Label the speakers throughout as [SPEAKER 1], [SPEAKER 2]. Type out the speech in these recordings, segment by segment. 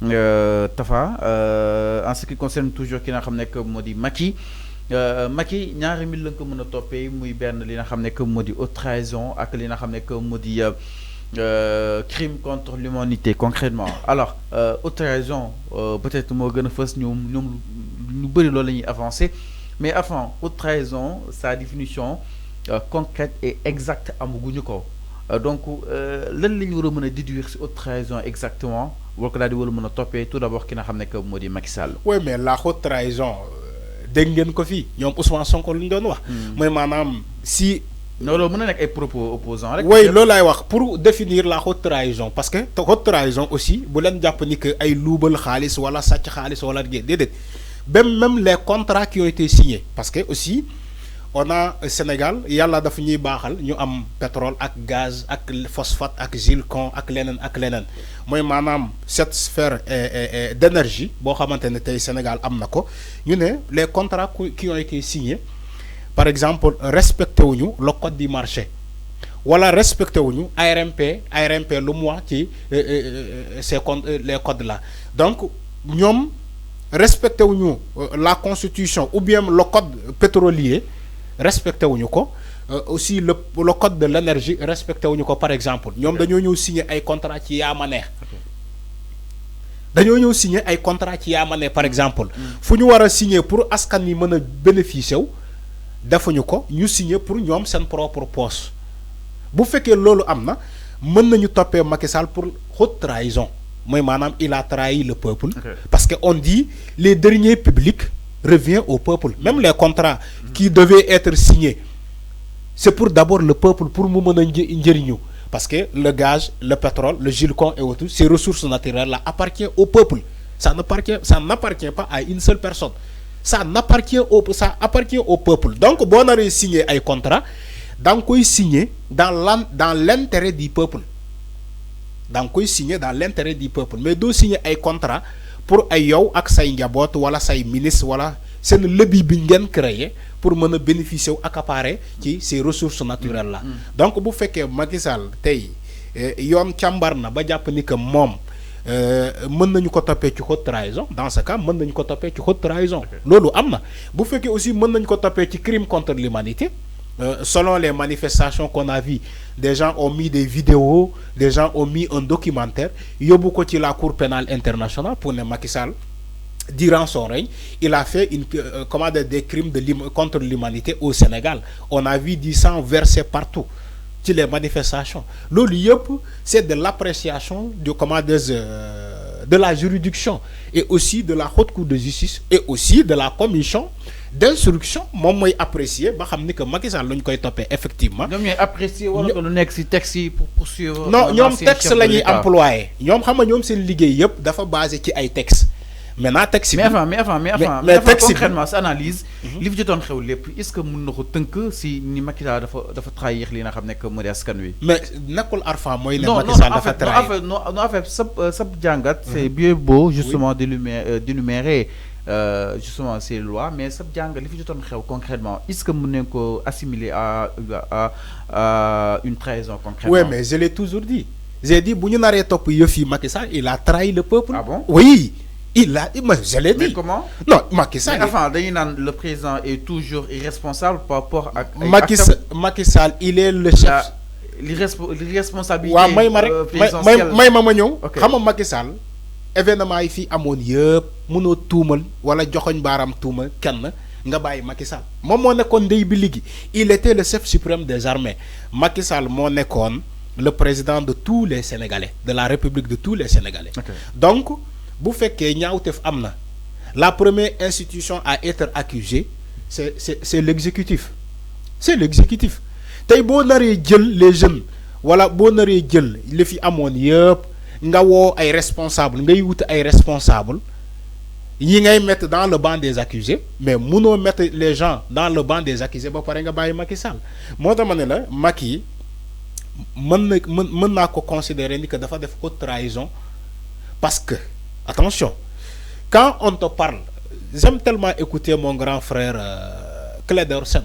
[SPEAKER 1] Tafa en ce qui concerne toujours ki nga xam nekk moo di Macky Macky ñaari mbir lañ ko mën a toppee muy benn li nga xam nekk moo di haute trahison ak li nga xam nekk moo di crime contre l'humanité concrètement alors haute trahison peut-être moo gën a fës ñoom lu bëri loolu la ñuy avancer mais avant haute trahison sa définition concrète et exacte amaguñu ko donc lan la ñu war a mën a déduire ci haute trahison exactement war ko daal di war a mën a toppee tout d'abord ki nga xam ne que moo di Macky Sall.
[SPEAKER 2] oui mais la haute trahison dégg ngeen ko fii ñoom Ousmane Sonko lu ñu doon wax. mooy maanaam si.
[SPEAKER 1] non loolu mën na nekk ay propos opposants rek.
[SPEAKER 2] oui loolu laay wax pour définir la haute trahison parce que haute trahison aussi bu leen jàpp ni que ay luubal xaalis wala sàcc xaalis wala déedéet même les contrats qui ont été signés parce que aussi. on a Sénégal yàlla dafa ñuy baaxal ñu am pétrole ak gaz ak phosphate ak zircon ak leneen mooy maanaam cette sphère d'énergie boo xamante ne tey Sénégal am na ko ñu ne les contrats qui ont été signés par exemple respecté wuñu le code du marché wala respecté wuñu ARMP lu mu wax ci les codes là donc ñoom respecté wuñu la constitution ou bien le code pétrolier respecté wuñu ko aussi le code de l'énergie respecté wuñu ko par exemple ñoom dañoo ñëw signer ay contrat ci yaama neex par exemple fu ñu war a signer pour askan yi mën a bénéficier wu defuñu ko ñu signer pour ñoom seen propre poche bu fekkee loolu am na mën nañu toppee Macky Sall pour haute trahison mooy maanaam il a trahi le peuple parce que on dit les deniers publics revient au peuple. Même les contrats qui devaient être signés, c'est pour d'abord le peuple, pour nous mener. Parce que le gaz, le pétrole, le zircon et autres, ces ressources naturelles-là appartiennent au peuple. Ça n'appartient pas à une seule personne. Ça appartient au peuple. Donc, bon, on a signé un contrat, donc on signé dans l'intérêt du peuple. Donc, on signé dans l'intérêt du peuple. Mais d'où signer un contrat pour ay yow ak say njaboot wala say ministre wala seen lobby bi ngeen créé pour mën a bénéficier wu accaparer ci ces ressources naturelles là. donc bu fekkee Macky Sall tey yoon càmbar na ba jàpp ni que moom mën nañu ko toppee ci haute trahison dans ce cas mën nañu ko toppee ci haute trahison. loolu am na bu fekkee aussi mën nañu ko toppee ci crime contre l'humanité selon les manifestations qu'on a vues, des gens ont mis des vidéos, des gens ont mis un documentaire. Yóbbu ko ci la Cour pénale internationale pour ne Macky Sall, durant son règne, il a fait des crimes contre l'humanité au Sénégal. On a vu du sang versé partout ci les manifestations. Loolu yëpp c'est de l'appréciation de la juridiction et aussi de la haute cour de justice et aussi de la commission d'instruction moom mooy apprécier ba xam ni que Macky Sall lañ koy toppee effectivement.
[SPEAKER 1] ñoom ñooy apprécier wala lu nekk ci texte yi pour poursuivre.
[SPEAKER 2] non ñoom texte la ñuy employé ñoom xam nga ñoom seen liggéey yëpp dafa basé ci ay textes maintenant texte bi.
[SPEAKER 1] mais avant concrètement sa analyse. li fi jotoon xew lépp est-ce que mën na ko tënk si ni Macky Sall dafa trahir li nga xam ne que moo di askan wi.
[SPEAKER 2] mais nekkul Arfan mooy ne Macky Sall dafa trahir
[SPEAKER 1] non en fait sab jàngat. c'est bien beau justement d'énumérer justement ces lois mais sa jàng li fi jotoon xew concrètement est-ce que mën nañ ko assimiler à une trahison concrètement.
[SPEAKER 2] oui mais je l'ai toujours dit j'ai dit bu ñu naree topp yëf yi Macky Sall il a trahi le peuple.
[SPEAKER 1] Ah bon?
[SPEAKER 2] Oui je l'ai dit.
[SPEAKER 1] Mais comment?
[SPEAKER 2] Non, Macky Sall.
[SPEAKER 1] Mais enfin, le président est toujours irresponsable par rapport à.
[SPEAKER 2] Macky Sall il est le chef.
[SPEAKER 1] L'irresponsabilité
[SPEAKER 2] présidentielle. may ma ñëw. xam nga Macky Sall événement yi fi amoon yëpp mënoo tuumal wala joxoñ baaraam tuuma kenn nga bàyyi Macky Sall moom moo nekkoon ndey bi ligi il était le chef suprême des armées Macky Sall moo nekkoon le président de tous les Sénégalais de la République de tous les Sénégalais. Donc bu fekkee ñaawteef am na la première institution à être accusée c'est l'exécutif tey boo naree jël les jeunes wala boo naree jël li fi amoon yëpp nga woo ay responsable ngay wut ay responsable yi ngay mettre dans le banc des accusés mais munoo mettre les gens dans le banc des accusés ba pare nga bàyyi Macky Sall moo tax ma ne la Macky mën naa ko considérer ni que dafa def haute trahison parce que attention quand on te parle j'aime tellement écouter mon grand frère Clédor Sène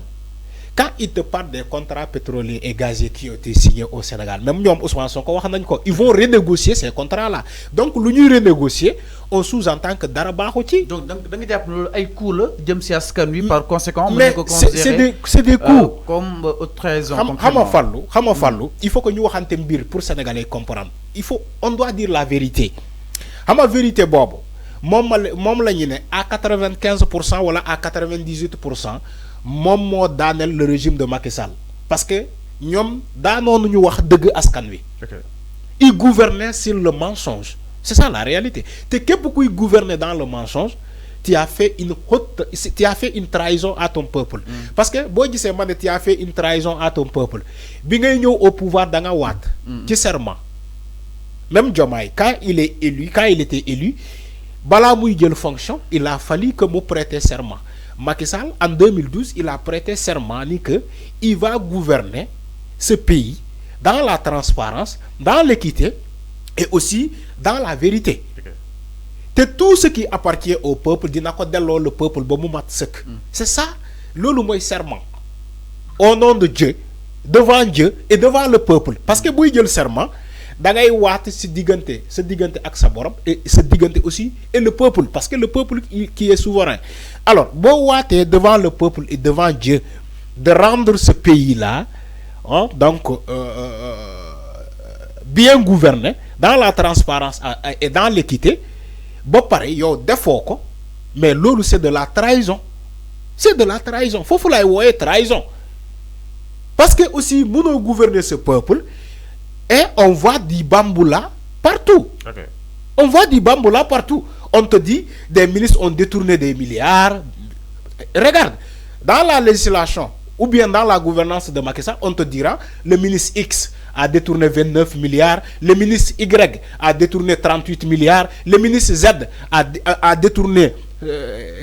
[SPEAKER 2] quand il te parle des contrats pétroliers et gaziers qui ont été signés au Sénégal, même nous, Ousmane Sonko, ils vont renégocier ces contrats-là. Donc, l'Union renégocier, on sous-entend que Daraba Hoti.
[SPEAKER 1] Donc, il y a des coûts, par conséquent,
[SPEAKER 2] mais c'est des coûts.
[SPEAKER 1] Comme haute trahison.
[SPEAKER 2] Il faut que nous ayons pour Sénégalais comprendre. On doit dire la vérité. La vérité, Bob, à 95% ou à 98%, moi Daniel le régime de Macky Sall parce que ñom daanoon ñu wax deug askan wi. Il gouvernait sur le mensonge. C'est ça la réalité. Te képp kuy gouverner dans le mensonge, tu as fait une trahison à ton peuple. Parce que bo gisé man tu as fait une trahison à ton peuple. Bi ngay ñëw au pouvoir da nga wat ci serment. Même Diomaye quand il était élu, bala muy jël fonction, il a fallu que mu prêter serment. Macky Sall, en 2012, il a prêté serment qu'il va gouverner ce pays dans la transparence, dans l'équité et aussi dans la vérité. C'est tout ce qui appartient au peuple, le peuple, c'est ça, le serment. Au nom de Dieu, devant Dieu et devant le peuple. Parce que si le serment, da ngay waat ci diggante ak sa borom et sa diggante aussi et le peuple parce que le peuple qui est souverain. Alors bo waatee devant le peuple et devant Dieu de rendre ce pays là donc bien gouverné dans la transparence et dans l'équité ba pare yow defoo ko mais loolu c'est de la trahison. C'est de la trahison. Foofu lay wooyee trahison parce que aussi mënoo gouverner ce peuple et on voit du bamboula partout. On voit du bamboula partout. On te dit, des ministres ont détourné des milliards. Regarde, dans la législation, ou bien dans la gouvernance de Macky Sall, on te dira, le ministre X a détourné 29 milliards, le ministre Y a détourné 38 milliards, le ministre Z a détourné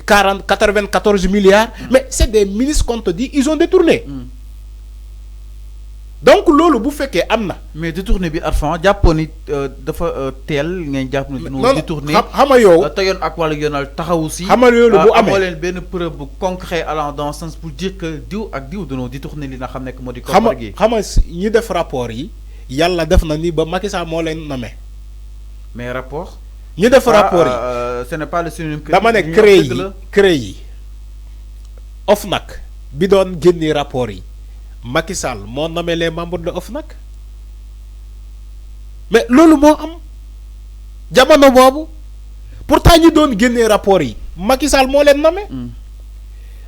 [SPEAKER 2] 94 milliards. Mais c'est des ministres qu'on te dit, ils ont détourné. Donc lolu bu féké amna
[SPEAKER 1] mais détourné bi Arfan japponi dafa tel ngeen japp ni détourné
[SPEAKER 2] xama yow
[SPEAKER 1] tayon ak wala yonal taxaw ci
[SPEAKER 2] xama lolu bu amé
[SPEAKER 1] len ben preuve bu concret allant dans le sens pour dire que diw ak diw dañu détourné li nga xamné ko modi ko fargi
[SPEAKER 2] xama ñi def rapport yi yalla def na ni ba Macky Sall mo len nomé
[SPEAKER 1] mais rapport
[SPEAKER 2] ñi def rapport yi
[SPEAKER 1] ce n'est pas le synonyme que
[SPEAKER 2] dama né créé yi OFNAC bi doon génné rapport yi Macky Sall moo nommé les membres de OFNAC mais loolu moo am jamono boobu pourtant ñi doon génnee rapport yi Macky Sall moo leen nommé.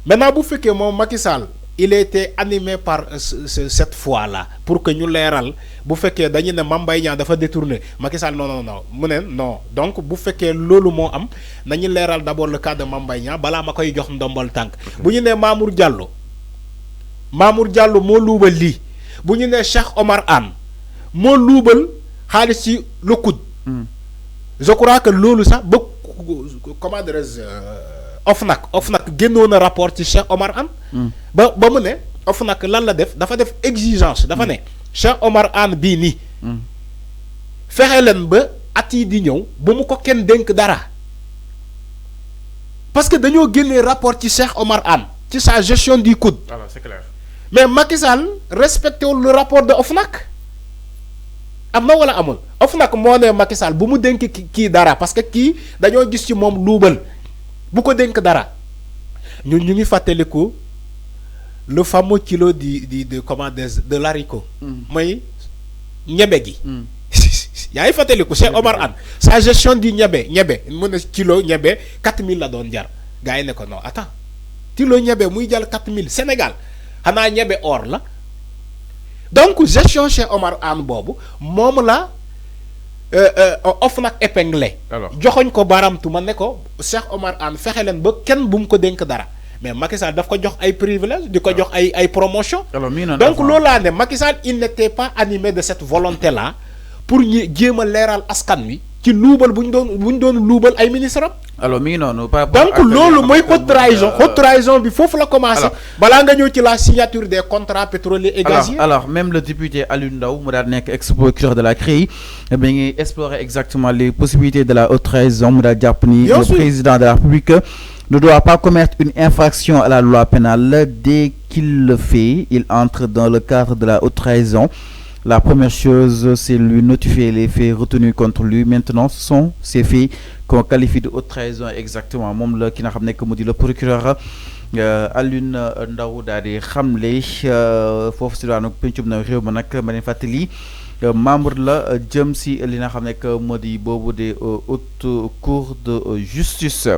[SPEAKER 2] Maintenant bu fekkee moom Macky Sall il était animé par cette foi là pour que ñu leeral bu fekkee dañu ne Mame Mbaye Niang dafa détourné Macky Sall non mu ne non donc bu fekkee loolu moo am nañu leeral d'abord le cas de Mame Mbaye Niang balaa ma koy jox ndombal tànk bu ñu nee Mamour Diallo mo loubal li buñu né Cheikh Omar Anne mo loubal xaliss ci le coude. Je crois que lolu sax ba comment dirais-je OFNAC génnoon na rapport ci Cheikh Omar Anne ba mu né OFNAC lan la def dafa def exigence dafa né Cheikh Omar Anne bi ni fexé len ba at yi di ñew bu mu ko kenn denk dara parce que dañoo génné rapport ci Cheikh Omar Anne ci sa gestion du coude.
[SPEAKER 1] Alors c'est clair.
[SPEAKER 2] Mais Macky Sall respecte le rapport de OFNAC am na wala amul OFNAC moo ne Macky Sall bu mu dénk kii dara parce que kii dañoo gis ci moom luubal bu ko dénk dara ñun ñu ngi fàttaliku le fameux kilo de comment de l'haricot mooy ñebe gi yaa ngi fàttaliku Cheikh Omar Anne sa gestion du ñebe mu ne kilo ñebe 4000 la doon jar gars yi ne ko non attends kilo ñebe muy jàll 4000 Sénégal xanaa ñebe or la donc gestion Cheikh Omar Anne boobu moom la OFNAC épinglé joxoñ ko baramtu ma ne ko Cheikh Omar Anne fexe leen ba kenn bu mu ko dénk dara mais Macky Sall daf ko jox ay privilèges di ko jox ay promotion donc loolu laa ne Macky Sall il n'était pas animé de cette volonté là pour ñu jéem a leeral askan wi ci luubal bu ñu doon luubal ay ministre am.
[SPEAKER 1] alors mi ngi noonu
[SPEAKER 2] donc loolu mooy haute trahison bi foofu la commencé. balaa nga ñëw ci la signature des contrats pétroliers et gaziers.
[SPEAKER 1] alors même le député Alioune Ndao mu daal nekk ex-procureur de la CREI mi ngi explorer exactement les possibilités de la haute trahison mu daal jàpp ni le président de la République ne doit pas commettre une infraction à la loi pénale dès qu'il le fait, il entre dans le cadre de la haute trahison. La première chose, c'est lui notifier les faits retenus contre lui. Maintenant, ce sont ces faits qu'on qualifie de haute trahison exactement. Moom la ki nga xam ne mu di le procureur Alioune Ndao daal di xamle foofu si daanu pencum na réew ma nag ma leen fàttali membre la jëm si li nga xam ne moo di boobu de haute cour de justice.